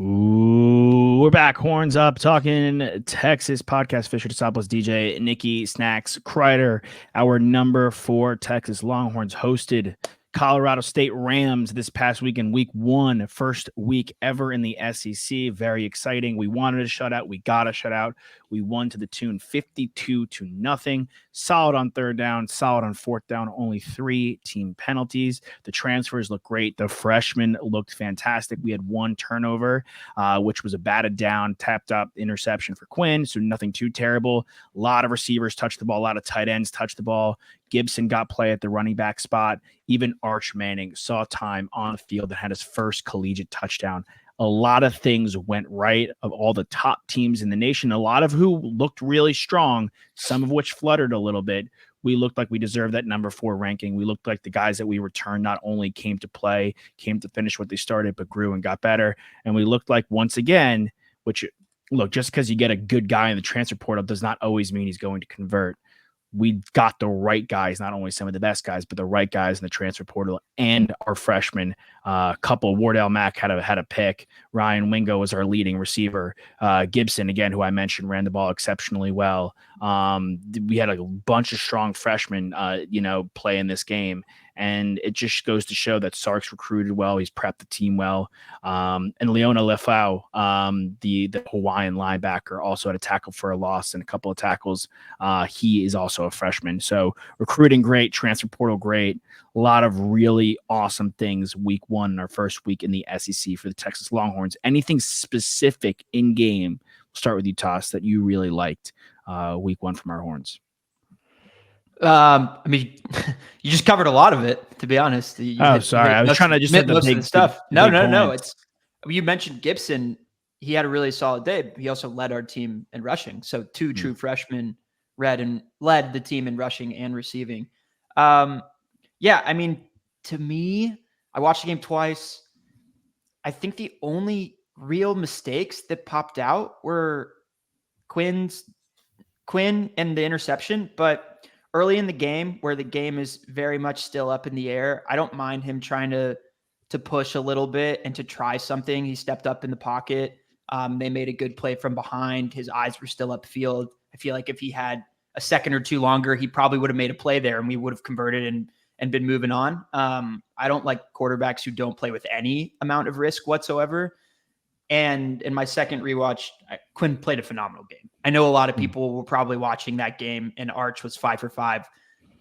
Ooh, we're back. Horns up, talking Texas podcast. Fisher DeSopoulos, DJ, Nikki, Snacks, Kreider. Our number 4 Texas Longhorns hosted Colorado State Rams this past week in week 1, first week ever in the SEC. Very exciting. We wanted a shutout. We got a shutout. We won to the tune 52-0. Solid on third down, solid on fourth down, only 3 team penalties. The transfers look great. The freshmen looked fantastic. We had 1 turnover, which was a batted down, tapped up interception for Quinn, so nothing too terrible. A lot of receivers touched the ball, a lot of tight ends touched the ball. Gibson got play at the running back spot. Even Arch Manning saw time on the field and had his first collegiate touchdown. A lot of things went right of all the top teams in the nation, a lot of who looked really strong, some of which fluttered a little bit. We looked like we deserved that number 4 ranking. We looked like the guys that we returned not only came to play, came to finish what they started, but grew and got better. And we looked like, once again, which, look, just because you get a good guy in the transfer portal does not always mean he's going to convert. We got the right guys, not only some of the best guys, but the right guys in the transfer portal and our freshmen. Couple, Wardell Mack had a pick. Ryan Wingo was our leading receiver. Gibson, again, who I mentioned, ran the ball exceptionally well. We had a bunch of strong freshmen, play in this game. And it just goes to show that Sark's recruited well. He's prepped the team well. And Leona Lefau, the Hawaiian linebacker, also had a tackle for a loss and a couple of tackles. He is also a freshman. So recruiting great, transfer portal great. A lot of really awesome things week 1, our first week in the SEC for the Texas Longhorns. Anything specific in game? We'll start with you, Toss, that you really liked week 1 from our Horns. You just covered a lot of it, to be honest. Sorry. I was trying to just hit most the big of the stuff. No. You mentioned Gibson. He had a really solid day. He also led our team in rushing. So 2 true freshmen led the team in rushing and receiving. To me, I watched the game twice. I think the only real mistakes that popped out were Quinn and the interception, but early in the game, where the game is very much still up in the air, I don't mind him trying to push a little bit and to try something. He stepped up in the pocket. They made a good play from behind. His eyes were still upfield. I feel like if he had a second or 2 longer, he probably would have made a play there and we would have converted and been moving on. I don't like quarterbacks who don't play with any amount of risk whatsoever. And in my second rewatch, Quinn played a phenomenal game. I know a lot of people were probably watching that game, and Arch was 5 for 5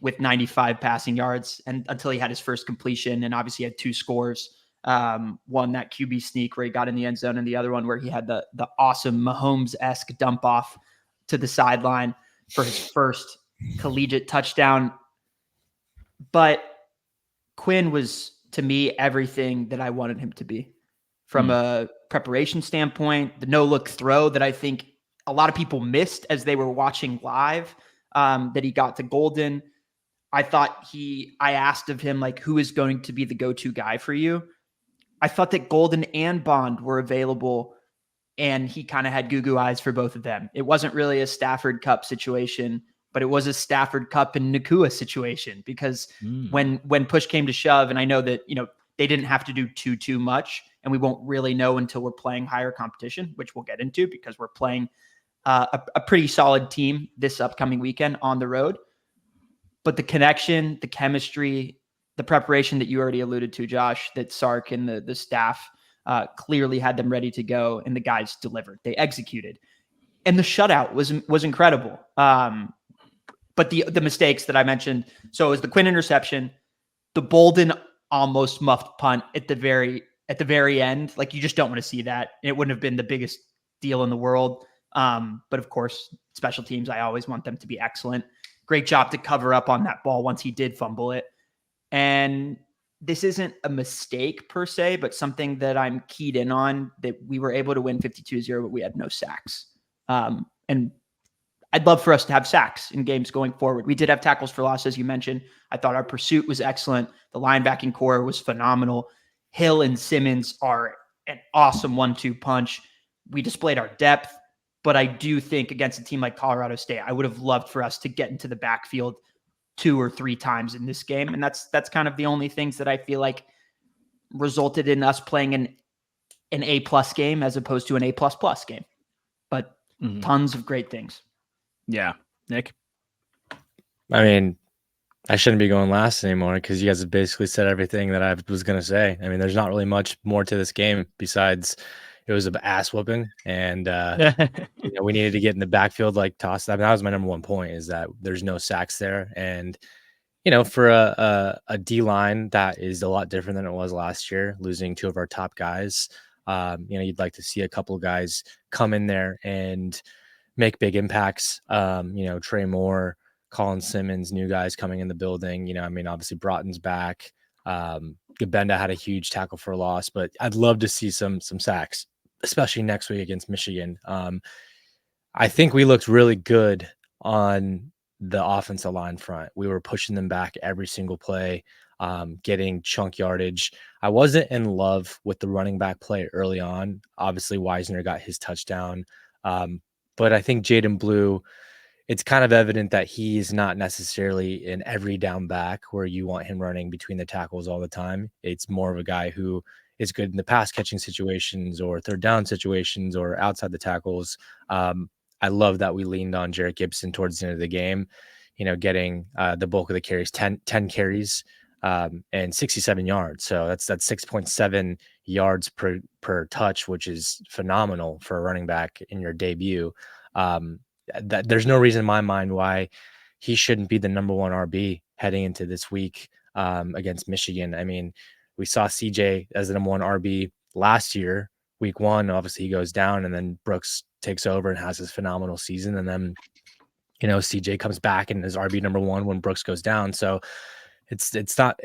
with 95 passing yards, and until he had his first completion, and obviously had 2 scores. One, that QB sneak where he got in the end zone, and the other one where he had the awesome Mahomes-esque dump off to the sideline for his first collegiate touchdown. But Quinn was, to me, everything that I wanted him to be. From a preparation standpoint, the no-look throw that I think a lot of people missed as they were watching live, that he got to Golden. I asked of him, who is going to be the go-to guy for you? I thought that Golden and Bond were available, and he kind of had goo-goo eyes for both of them. It wasn't really a Stafford Cup situation, but it was a Stafford Cup and Nakua situation, because when push came to shove, and I know that, they didn't have to do too much, and we won't really know until we're playing higher competition, which we'll get into because we're playing a pretty solid team this upcoming weekend on the road. But the connection, the chemistry, the preparation that you already alluded to, Josh, that Sark and the staff clearly had them ready to go, and the guys delivered. They executed. And the shutout was incredible. But the mistakes that I mentioned, so it was the Quinn interception, the Bolden almost muffed punt at the very end. You just don't want to see that. It wouldn't have been the biggest deal in the world. But of course, special teams, I always want them to be excellent. Great job to cover up on that ball once he did fumble it. And this isn't a mistake per se, but something that I'm keyed in on, that we were able to win 52-0, but we had no sacks. And I'd love for us to have sacks in games going forward. We did have tackles for loss, as you mentioned. I thought our pursuit was excellent. The linebacking core was phenomenal. Hill and Simmons are an awesome 1-2 punch. We displayed our depth, but I do think against a team like Colorado State, I would have loved for us to get into the backfield 2 or 3 times in this game. And that's kind of the only things that I feel like resulted in us playing an an A+ game as opposed to an A++ game, but tons of great things. Yeah. Nick? I mean, I shouldn't be going last anymore because you guys have basically said everything that I was going to say. I mean, there's not really much more to this game besides it was an ass whooping, and we needed to get in the backfield like toss. I mean, that was my number one point, is that there's no sacks there, and for a D line that is a lot different than it was last year, losing two of our top guys. You'd like to see a couple of guys come in there and make big impacts. Trey Moore, Colin Simmons, new guys coming in the building. Obviously Broughton's back. Gabenda had a huge tackle for a loss, but I'd love to see some sacks, especially next week against Michigan. I think we looked really good on the offensive line front. We were pushing them back every single play, getting chunk yardage. I wasn't in love with the running back play early on. Obviously, Wisner got his touchdown. But I think Jaden Blue, it's kind of evident that he is not necessarily an every down back where you want him running between the tackles all the time. It's more of a guy who is good in the pass catching situations or third down situations or outside the tackles. I love that we leaned on Jarrett Gibson towards the end of the game, getting the bulk of the carries, 10 carries and 67 yards. So that's 6.7 yards per touch, which is phenomenal for a running back in your debut. That there's no reason in my mind why he shouldn't be the number one RB heading into this week against Michigan. I mean, we saw CJ as the number one RB last year, week one. Obviously, he goes down, and then Brooks takes over and has his phenomenal season. And then, CJ comes back and is RB number one when Brooks goes down. So it's not,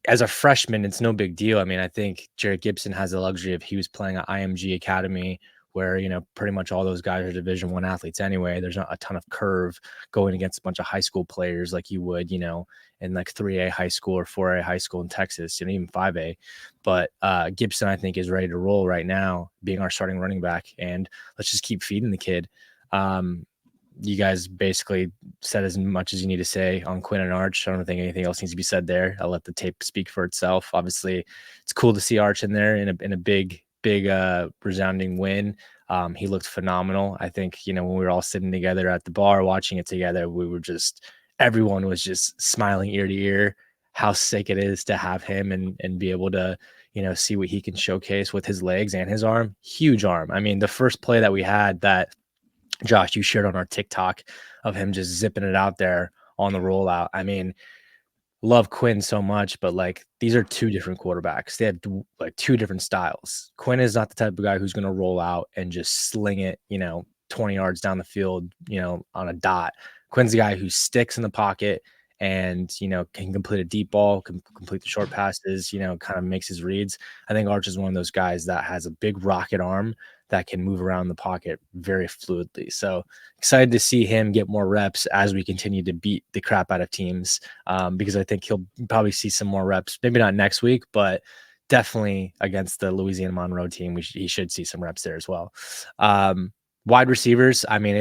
as a freshman, it's no big deal. I mean, I think Jarrett Gibson has the luxury of, he was playing at IMG Academy where, pretty much all those guys are Division I athletes anyway. There's not a ton of curve going against a bunch of high school players like you would, in like 3A high school or 4A high school in Texas, even 5A. But Gibson, I think, is ready to roll right now, being our starting running back. And let's just keep feeding the kid. You guys basically said as much as you need to say on Quinn and Arch. I don't think anything else needs to be said there. I'll let the tape speak for itself. Obviously, it's cool to see Arch in there in a big resounding win. He looked phenomenal. I think, when we were all sitting together at the bar watching it together, everyone was just smiling ear to ear how sick it is to have him and be able to, see what he can showcase with his legs and his arm. Huge arm. I mean, the first play that we had that Josh, you shared on our TikTok of him just zipping it out there on the rollout. I mean, love Quinn so much, but like, these are two different quarterbacks. They have like two different styles. Quinn is not the type of guy who's going to roll out and just sling it, 20 yards down the field, on a dot. Quinn's the guy who sticks in the pocket and, can complete a deep ball, can complete the short passes, kind of makes his reads. I think Arch is one of those guys that has a big rocket arm that can move around the pocket very fluidly. So excited to see him get more reps as we continue to beat the crap out of teams, because I think he'll probably see some more reps, maybe not next week, but definitely against the Louisiana Monroe team. He should see some reps there as well. Wide receivers, I mean,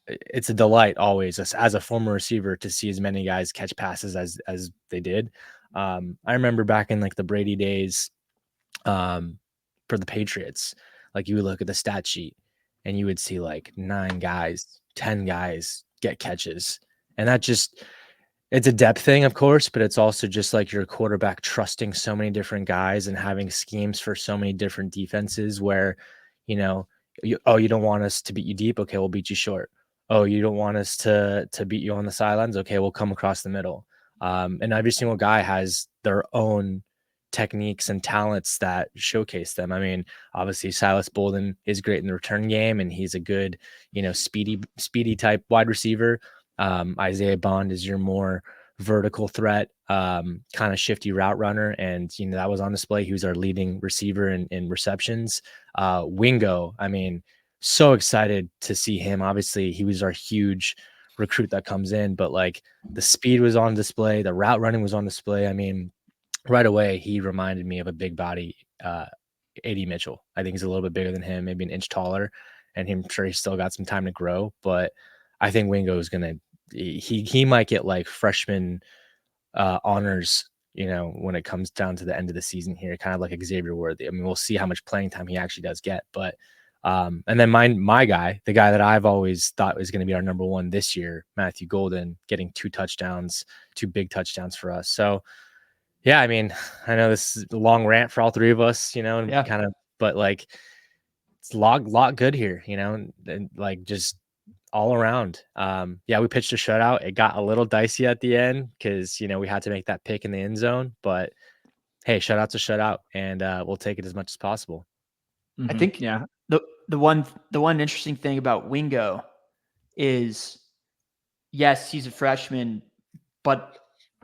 it's a delight always as a former receiver to see as many guys catch passes as they did. I remember back in like the Brady days, for the Patriots, like you would look at the stat sheet and you would see like 9 guys, 10 guys get catches. And it's a depth thing, of course, but it's also just like your quarterback trusting so many different guys and having schemes for so many different defenses where, you don't want us to beat you deep. Okay, we'll beat you short. Oh, you don't want us to beat you on the sidelines. Okay, we'll come across the middle. And every single guy has their own techniques and talents that showcase them. I mean, obviously Silas Bolden is great in the return game and he's a good, speedy type wide receiver. Isaiah Bond is your more vertical threat, kind of shifty route runner. And, that was on display. He was our leading receiver in receptions. Wingo, I mean, so excited to see him. Obviously he was our huge recruit that comes in, but like the speed was on display. The route running was on display. I mean, right away, he reminded me of a big body A.D. Mitchell. I think he's a little bit bigger than him, maybe an inch taller, and I'm sure he's still got some time to grow. But I think Wingo is he might get like freshman honors when it comes down to the end of the season here, kind of like Xavier Worthy. I mean, we'll see how much playing time he actually does get. But and then my guy, the guy that I've always thought was going to be our number one this year, Matthew Golden, getting 2 big touchdowns for us. So yeah, I mean, I know this is a long rant for all 3 of us, and kind of, but like it's a lot good here, and like just all around. Yeah, we pitched a shutout. It got a little dicey at the end because, we had to make that pick in the end zone, but hey, shutout's a shutout, and we'll take it as much as possible. I think the one interesting thing about Wingo is, yes, he's a freshman, but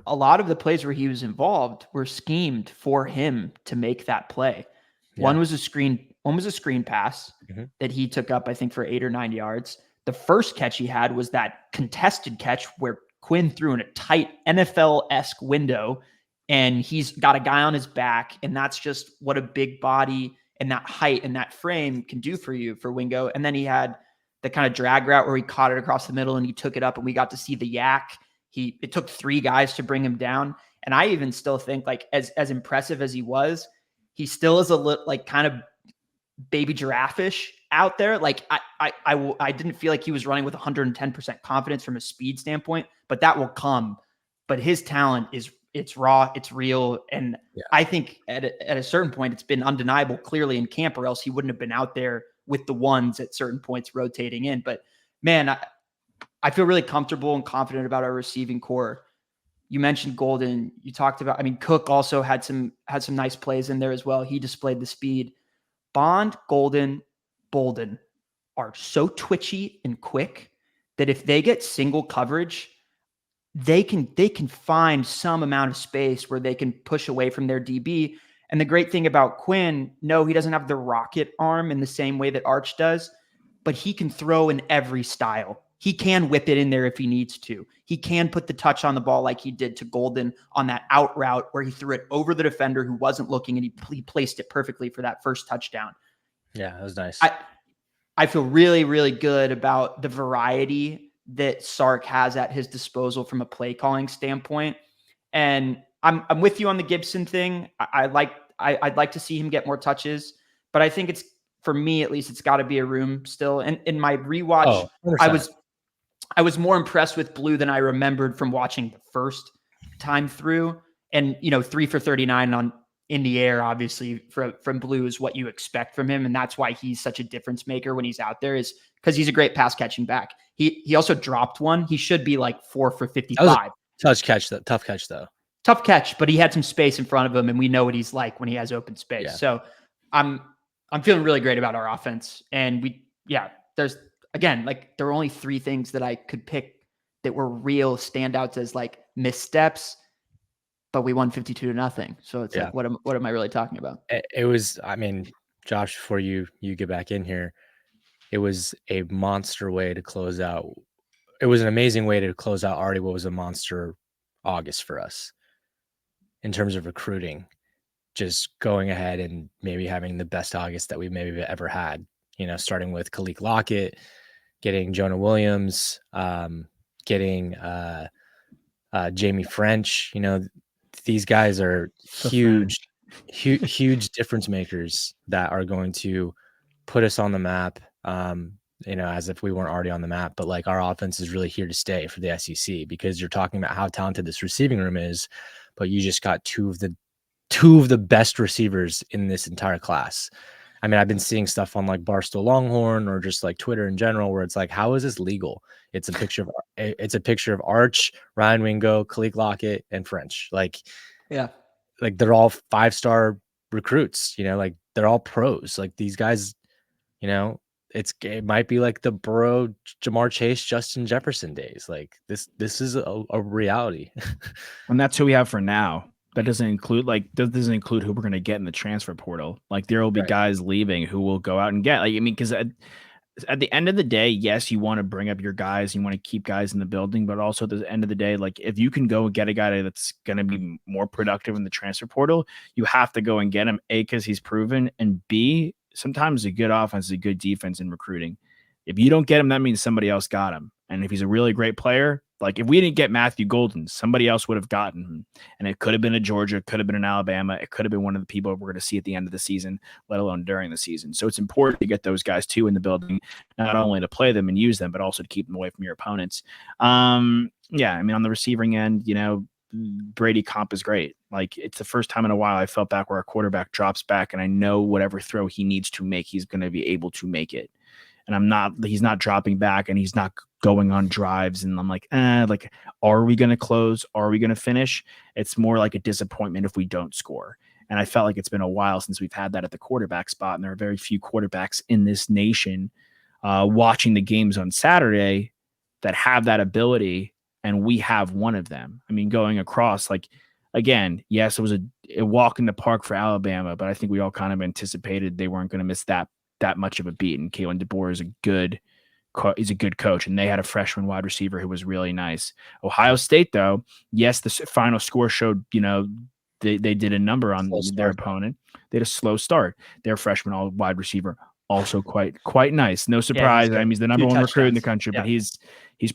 a lot of the plays where he was involved were schemed for him to make that play. Yeah. One was a screen pass that he took up, I think, for 8 or 9 yards. The first catch he had was that contested catch where Quinn threw in a tight NFL-esque window, and he's got a guy on his back, and that's just what a big body and that height and that frame can do for you for Wingo. And then he had the kind of drag route where he caught it across the middle and he took it up, and we got to see the yak. It took 3 guys to bring him down. And I even still think, like, as impressive as he was, he still is a little, like, kind of baby giraffe-ish out there. Like, I didn't feel like he was running with 110% confidence from a speed standpoint, but that will come. But his talent it's raw, it's real. And I think at a certain point, it's been undeniable clearly in camp, or else he wouldn't have been out there with the ones at certain points rotating in. But man, I feel really comfortable and confident about our receiving core. You mentioned Golden. You talked about, Cook also had some nice plays in there as well. He displayed the speed. Bond, Golden, Bolden are so twitchy and quick that if they get single coverage, they can find some amount of space where they can push away from their DB. And the great thing about Quinn, no, he doesn't have the rocket arm in the same way that Arch does, but he can throw in every style. He can whip it in there if he needs to. He can put the touch on the ball like he did to Golden on that out route where he threw it over the defender who wasn't looking, and he placed it perfectly for that first touchdown. Yeah, that was nice. I feel really, really good about the variety that Sark has at his disposal from a play calling standpoint. And I'm with you on the Gibson thing. I'd like to see him get more touches, but I think it's, for me at least, it's got to be a room still. And in my rewatch, I was more impressed with Blue than I remembered from watching the first time through. And 3 for 39 in the air, obviously from Blue, is what you expect from him, and that's why he's such a difference maker when he's out there, is because he's a great pass catching back. He also dropped one. He should be like 4 for 55. Tough catch though. Tough catch, but he had some space in front of him, and we know what he's like when he has open space. Yeah. So I'm feeling really great about our offense, and there's, again, like, there were only 3 things that I could pick that were real standouts as like missteps, but we won 52-0. So it's like, what am I really talking about? It was, Josh, before you get back in here, it was a monster way to close out. It was an amazing way to close out already what was a monster August for us in terms of recruiting. Just going ahead and maybe having the best August that we've maybe ever had, starting with Khalil Lockett, getting Jonah Williams, getting Jamie French. These guys are huge difference makers that are going to put us on the map. As if we weren't already on the map, but like, our offense is really here to stay for the SEC, because you're talking about how talented this receiving room is, but you just got two of the best receivers in this entire class. I've been seeing stuff on like Barstool Longhorn or just like Twitter in general, where it's like, how is this legal? It's a picture of Arch, Ryan Wingo, Khalil Lockett, and French. Like they're all 5-star recruits, like they're all pros. Like, these guys, it might be like the Burrow, Jamar Chase, Justin Jefferson days. Like, this is a reality. And that's who we have for now. That doesn't include who we're going to get in the transfer portal. Like, there will be guys leaving who will go out and get, because at the end of the day, yes, you want to bring up your guys, you want to keep guys in the building, but also at the end of the day, like, if you can go and get a guy that's going to be more productive in the transfer portal, you have to go and get him, A, because he's proven, and B, sometimes a good offense is a good defense in recruiting. If you don't get him, that means somebody else got him. And if he's a really great player, Like if we didn't get Matthew Golden, somebody else would have gotten him. And it could have been a Georgia, it could have been an Alabama, it could have been one of the people we're going to see at the end of the season, let alone during the season. So it's important to get those guys too in the building, not only to play them and use them, but also to keep them away from your opponents. Yeah, I mean, on the receiving end, Brady comp is great. Like it's the first time in a while I felt back where a quarterback drops back and I know whatever throw he needs to make, he's going to be able to make it. And he's not dropping back and he's not going on drives. And I'm like, are we going to close? Are we going to finish? It's more like a disappointment if we don't score. And I felt like it's been a while since we've had that at the quarterback spot. And there are very few quarterbacks in this nation watching the games on Saturday that have that ability. And we have one of them. I mean, going across, like, again, yes, it was a walk in the park for Alabama, but I think we all kind of anticipated they weren't going to miss that much of a beat. And Kalen DeBoer is a good coach, and they had a freshman wide receiver who was really nice. Ohio State, though, yes, the final score showed, they did a number on their opponent. They had a slow start. Their freshman wide receiver also quite nice. No surprise. I mean, he's the number one recruit in the country, but he's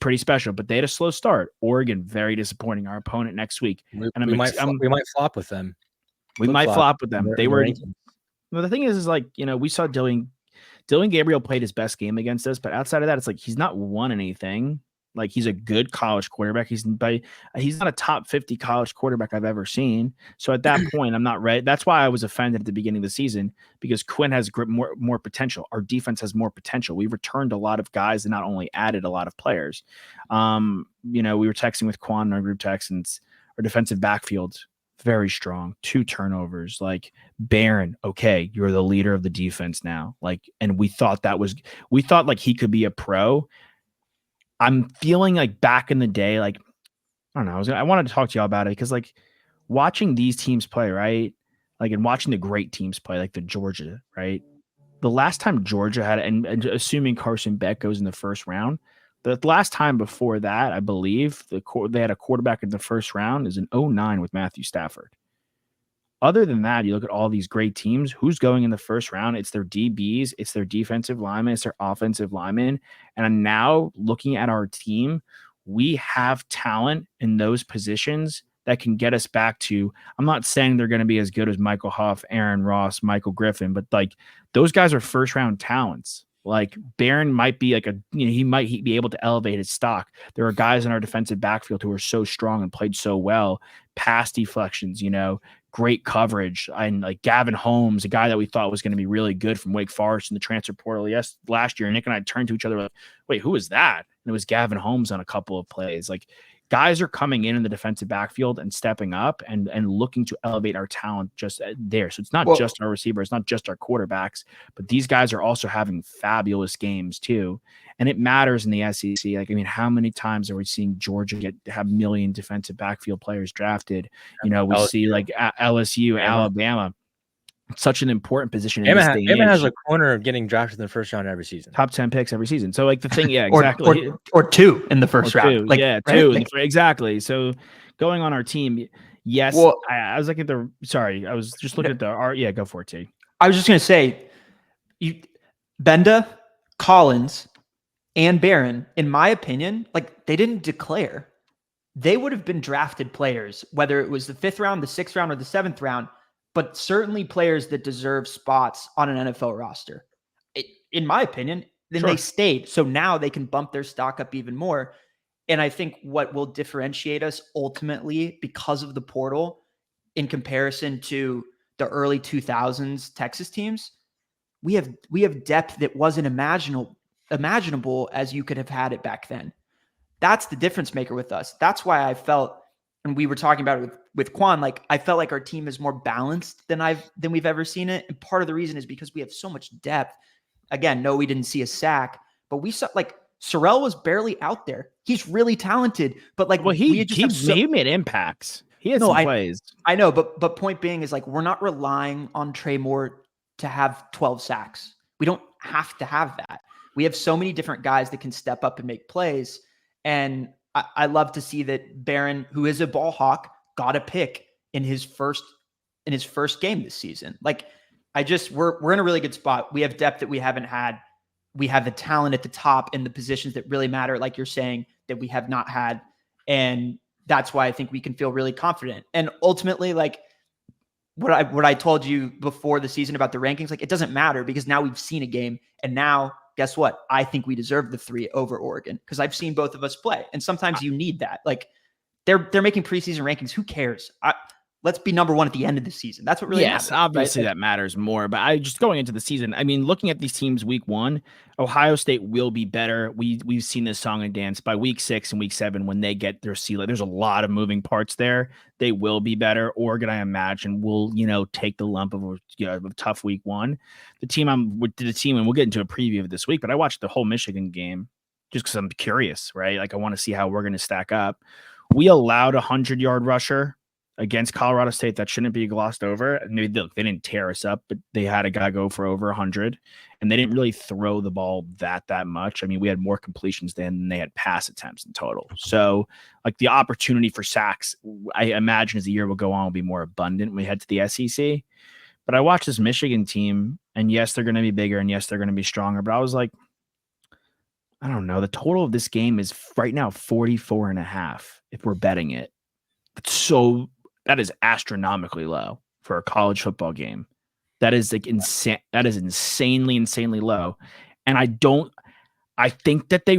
pretty special. But they had a slow start. Oregon, very disappointing. Our opponent next week. We might flop with them. We might flop with them. They were. Well, the thing is like, we saw Dylan Gabriel played his best game against us, but outside of that, it's like he's not won anything. Like he's a good college quarterback. He's not a top 50 college quarterback I've ever seen. So at that point, I'm not ready. That's why I was offended at the beginning of the season, because Quinn has more potential. Our defense has more potential. We returned a lot of guys and not only added a lot of players. We were texting with Quan in our group text, and our defensive backfield, very strong, 2 turnovers. Like Barron, okay, you're the leader of the defense now. Like, and we thought like he could be a pro. I'm feeling like back in the day, like, I don't know. I wanted to talk to y'all about it because like watching these teams play, right? Like, and watching the great teams play, like the Georgia, right? The last time Georgia had, and assuming Carson Beck goes in the first round, the last time before that, I believe they had a quarterback in the first round is in 2009 with Matthew Stafford. Other than that, you look at all these great teams, who's going in the first round? It's their DBs, it's their defensive linemen, it's their offensive linemen. And now looking at our team, we have talent in those positions that can get us back to, I'm not saying they're going to be as good as Michael Huff, Aaron Ross, Michael Griffin, but like those guys are first round talents. Like Barron might be like he might be able to elevate his stock. There are guys in our defensive backfield who are so strong and played so well, pass deflections, great coverage. And like Gavin Holmes, a guy that we thought was going to be really good from Wake Forest in the transfer portal last year. Nick and I turned to each other like, wait, who is that? And it was Gavin Holmes on a couple of plays. Like guys are coming in the defensive backfield and stepping up and looking to elevate our talent just there. So it's not just our receivers, not just our quarterbacks, but these guys are also having fabulous games too. And it matters in the SEC. Like, I mean, how many times are we seeing Georgia have million defensive backfield players drafted? We LSU. See like LSU, Alabama. It's such an important position. Alabama has a corner of getting drafted in the first round every season. Top 10 picks every season. So like the thing, yeah, exactly. or 2 in the first round. Like, yeah, 2. Right? Exactly. So going on our team, yes. Well, I was looking at I was just looking at the go for it, T. I was just going to say, Benda, Collins, and Barron, in my opinion, like they didn't declare. They would have been drafted players, whether it was the 5th round, the 6th round, or the 7th round, but certainly players that deserve spots on an NFL roster. In my opinion, then they stayed. So now they can bump their stock up even more. And I think what will differentiate us ultimately because of the portal in comparison to the early 2000s Texas teams, we have depth that wasn't imaginable as you could have had it back then. That's the difference maker with us. That's why I felt, and we were talking about it with Quan, like I felt like our team is more balanced than we've ever seen it. And part of the reason is because we have so much depth. Again, no, we didn't see a sack, but we saw like Sorrell was barely out there. He's really talented, but like, he made impacts. He had some plays. I know, but point being is like, we're not relying on Trey Moore to have 12 sacks. We don't have to have that. We have so many different guys that can step up and make plays. And I love to see that Barron, who is a ball hawk, got a pick in his first game this season. Like we're in a really good spot. We have depth that we haven't had. We have the talent at the top in the positions that really matter. Like you're saying, that we have not had And that's why I think we can feel really confident. And ultimately, like what I told you before the season about the rankings, like it doesn't matter because now we've seen a game, and now guess what? I think we deserve the 3 over Oregon because I've seen both of us play. And sometimes you need that. Like they're making preseason rankings. Who cares? Let's be number 1 at the end of the season. That's what really matters. Obviously right? that matters more. But I just going into the season, I mean, looking at these teams week 1, Ohio State will be better. We've seen this song and dance by week 6 and week 7 when they get their seal. There's a lot of moving parts there. They will be better. Oregon, I imagine, will take the lump of a tough week 1. The team, and we'll get into a preview of this week. But I watched the whole Michigan game just because I'm curious, right? Like I want to see how we're going to stack up. We allowed a 100-yard rusher against Colorado State. That shouldn't be glossed over. And they didn't tear us up, but they had a guy go for over 100, and they didn't really throw the ball that much. I mean, we had more completions than they had pass attempts in total. So, like the opportunity for sacks, I imagine as the year will go on, will be more abundant when we head to the SEC. But I watched this Michigan team, and yes, they're going to be bigger, and yes, they're going to be stronger. But I was like, I don't know. The total of this game is right now 44.5 if we're betting it. So that is astronomically low for a college football game. That is like insane. That is insanely low. And I think that they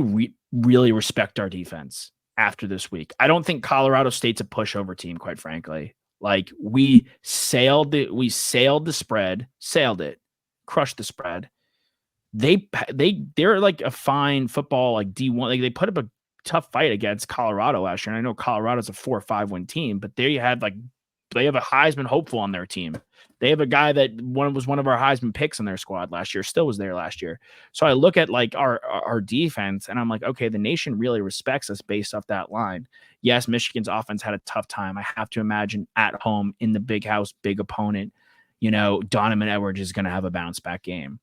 really respect our defense after this week. I don't think Colorado State's a pushover team, quite frankly. Like we sailed the spread, crushed the spread. They're like a fine football, like D1. Like they put up a tough fight against Colorado last year. And I know Colorado's a 4 or 5-win team, but they have a Heisman hopeful on their team. They have a guy that was one of our Heisman picks in their squad last year, still was there last year. So I look at like our defense and I'm like, okay, the nation really respects us based off that line. Yes, Michigan's offense had a tough time. I have to imagine at home in the big house, big opponent, Donovan Edwards is going to have a bounce back game.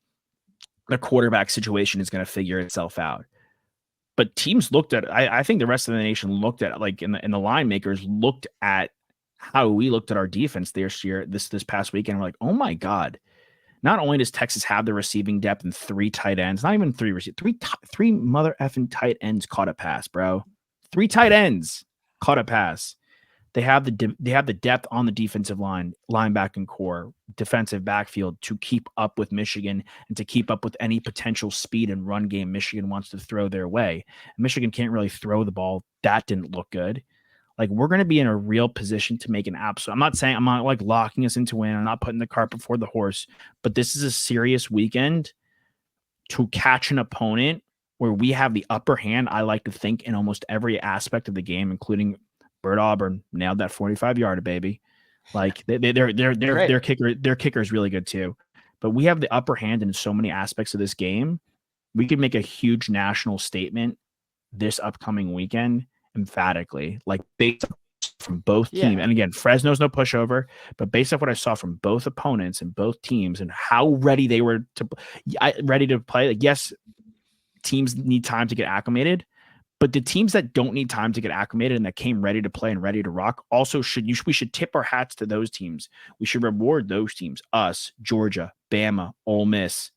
The quarterback situation is going to figure itself out. But teams looked at, I think the rest of the nation looked at, like in the line makers looked at how we looked at our defense this past weekend. We're like, oh my God, not only does Texas have the receiving depth and 3 tight ends, not even 3 three mother effing tight ends caught a pass, bro. 3 tight ends caught a pass. They have the depth on the defensive line, linebacking core, defensive backfield to keep up with Michigan and to keep up with any potential speed and run game Michigan wants to throw their way. Michigan can't really throw the ball. That didn't look good. Like we're going to be in a real position to make an absolute. I'm not like locking us into win. I'm not putting the cart before the horse, but this is a serious weekend to catch an opponent where we have the upper hand. I like to think in almost every aspect of the game, including Bert Auburn nailed that 45-yarder, baby. Like their kicker is really good too. But we have the upper hand in so many aspects of this game. We could make a huge national statement this upcoming weekend emphatically, like based from both teams. And again, Fresno's no pushover, but based off what I saw from both opponents and both teams and how ready they were ready to play. Like, yes, teams need time to get acclimated. But the teams that don't need time to get acclimated and that came ready to play and ready to rock also we should tip our hats to those teams. We should reward those teams. Us, Georgia, Bama, Ole Miss,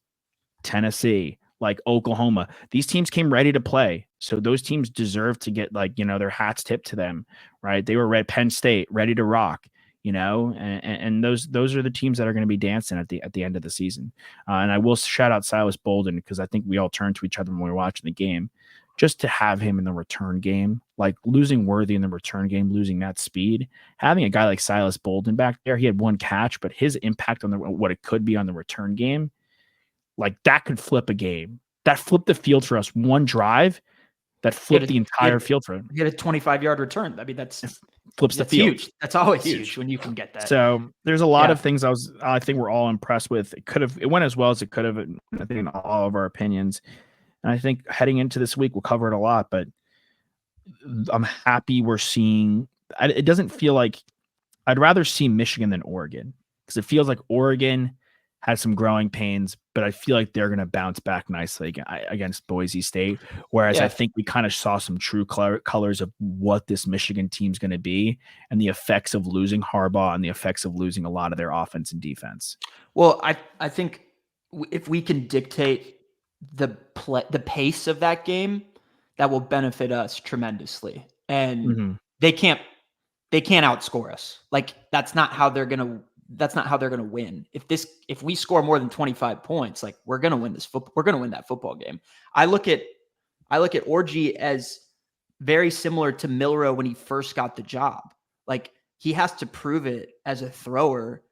Tennessee, like Oklahoma. These teams came ready to play. So those teams deserve to get their hats tipped to them, right? They were Penn State, ready to rock, and those are the teams that are going to be dancing at the end of the season. And I will shout out Silas Bolden because I think we all turned to each other when we were watching the game. Just to have him in the return game, like losing Worthy in the return game, losing that speed, having a guy like Silas Bolden back there, he had 1 catch, but his impact on what it could be on the return game, like that could flip a game. That flipped the field for us. 1 drive that flipped the entire field for him. He had a 25-yard return. I mean, that's flips the field. Huge. That's always huge when you can get that. So there's a lot of things I think we're all impressed with. It went as well as it could have, I think, in all of our opinions. And I think heading into this week, we'll cover it a lot, but I'm happy we're seeing – it doesn't feel like – I'd rather see Michigan than Oregon because it feels like Oregon has some growing pains, but I feel like they're going to bounce back nicely against Boise State, whereas I think we kind of saw some true colors of what this Michigan team's going to be and the effects of losing Harbaugh and the effects of losing a lot of their offense and defense. Well, I think if we can dictate the pace of that game, that will benefit us tremendously. and Mm-hmm. they can't outscore us. Like that's not how they're gonna win. If we score more than 25 points, like we're gonna win we're gonna win that football game. I look at Orji as very similar to Milroe when he first got the job. Like he has to prove it as a thrower.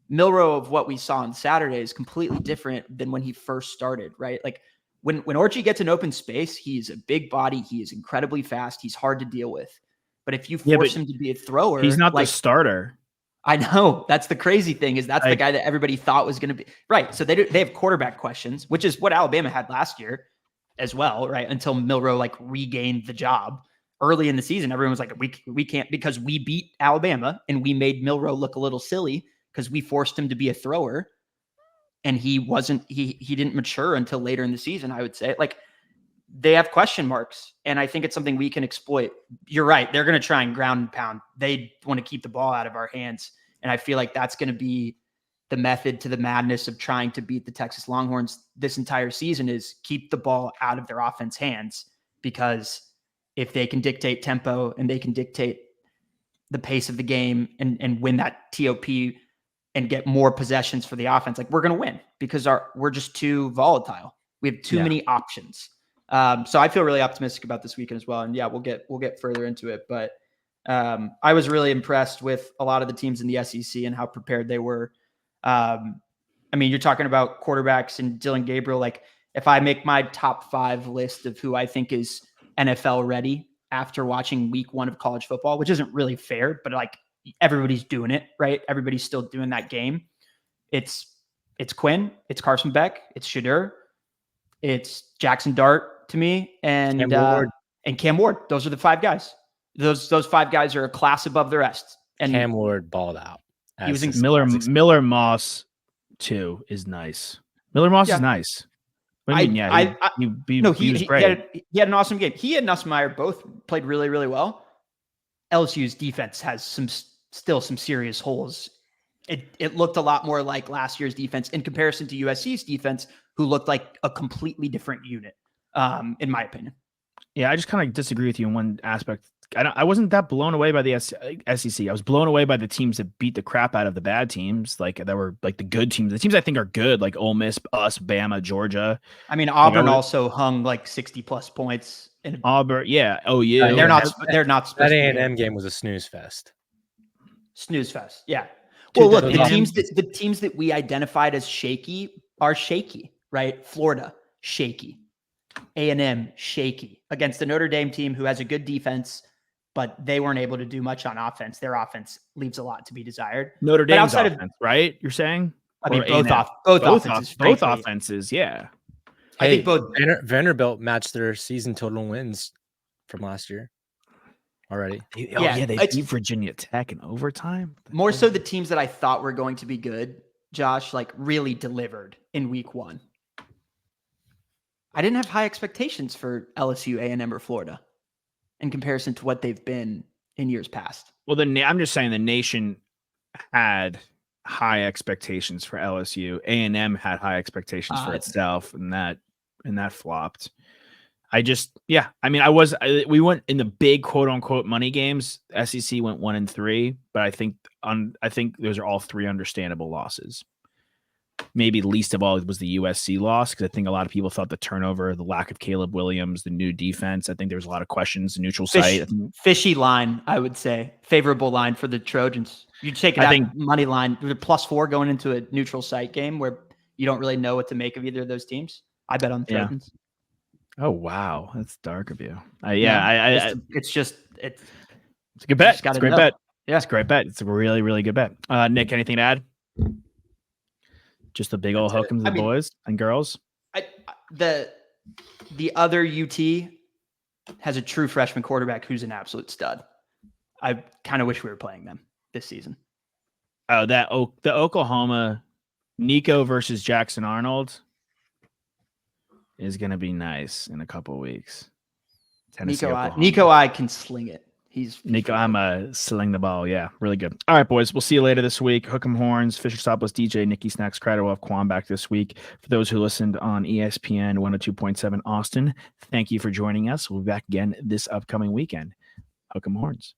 Milroe of what we saw on Saturday is completely different than when he first started, right? Like when Orji gets an open space, he's a big body. He is incredibly fast. He's hard to deal with. But if you force him to be a thrower, he's not the starter. I know. That's the crazy thing is that's the guy that everybody thought was going to be. Right. So they have quarterback questions, which is what Alabama had last year as well, right? Until Milroe like regained the job. Early in the season, everyone was like, we can't, because we beat Alabama and we made Milroe look a little silly because we forced him to be a thrower. And he didn't mature until later in the season, I would say. Like they have question marks, and I think it's something we can exploit. You're right. They're going to try and ground and pound. They want to keep the ball out of our hands. And I feel like that's going to be the method to the madness of trying to beat the Texas Longhorns this entire season is keep the ball out of their offense hands, because if they can dictate tempo and they can dictate the pace of the game and win that TOP and get more possessions for the offense, like we're going to win because we're just too volatile. We have too many options. So I feel really optimistic about this weekend as well. And yeah, we'll get further into it, but I was really impressed with a lot of the teams in the SEC and how prepared they were. I mean, you're talking about quarterbacks and Dylan Gabriel. Like if I make my top 5 list of who I think is NFL ready after watching week 1 of college football, which isn't really fair, but like everybody's doing it, right? Everybody's still doing that game. It's Quinn, it's Carson Beck, it's Shadur, it's Jackson Dart to me, and Cam Ward. Those are the 5 guys. Those 5 guys are a class above the rest. And Cam Ward balled out. He was Miller Moss too is nice. Miller Moss is nice. What do you mean? Yeah, he was great. He had an awesome game. He and Nussmeier both played really, really well. LSU's defense has still some serious holes. It looked a lot more like last year's defense in comparison to USC's defense, who looked like a completely different unit, in my opinion. Yeah, I just kind of disagree with you in one aspect. I wasn't that blown away by the SEC. I was blown away by the teams that beat the crap out of the bad teams, like that were like the good teams. The teams I think are good, like Ole Miss, us, Bama, Georgia. I mean, Auburn also hung like 60+ points. Auburn, yeah. Oh yeah. They're not. That A&M game was a snooze fest. Snooze fest. Yeah. Well, look, the teams that we identified as shaky are shaky, right? Florida, shaky. A&M, shaky against the Notre Dame team who has a good defense, but they weren't able to do much on offense. Their offense leaves a lot to be desired. Notre Dame's offense, right? You're saying? I mean, both offenses, yeah. I think both. Vanderbilt matched their season total wins from last year already. They beat Virginia Tech in overtime. More so the teams that I thought were going to be good, Josh, like really delivered in week 1. I didn't have high expectations for LSU, A&M, or Florida in comparison to what they've been in years past. Well, I'm just saying the nation had high expectations for LSU. A&M had high expectations for itself, and that flopped. We went in the big quote unquote money games. SEC went 1-3, but I think those are all 3 understandable losses. Maybe least of all was the USC loss, because I think a lot of people thought the turnover, the lack of Caleb Williams, the new defense. I think there was a lot of questions. The neutral site, fishy line, I would say, favorable line for the Trojans. You take that money line, +4 going into a neutral site game where you don't really know what to make of either of those teams. I bet on the Trojans. Oh wow, that's dark of you. It's a good bet. It's a great bet. Yeah, it's a great bet. It's a really, really good bet. Nick, anything to add? Just a big old hook 'em to the boys and girls. The other UT has a true freshman quarterback who's an absolute stud. I kind of wish we were playing them this season. Oh, the Oklahoma Nico versus Jackson Arnold is going to be nice in a couple of weeks. Nico I can sling it. Nico, I'm sling the ball. Yeah, really good. All right, boys. We'll see you later this week. Hook 'em Horns, Fisher Stopless, DJ, Nikki Snacks, Crider. We'll have Quan back this week. For those who listened on ESPN 102.7 Austin, thank you for joining us. We'll be back again this upcoming weekend. Hook 'em horns.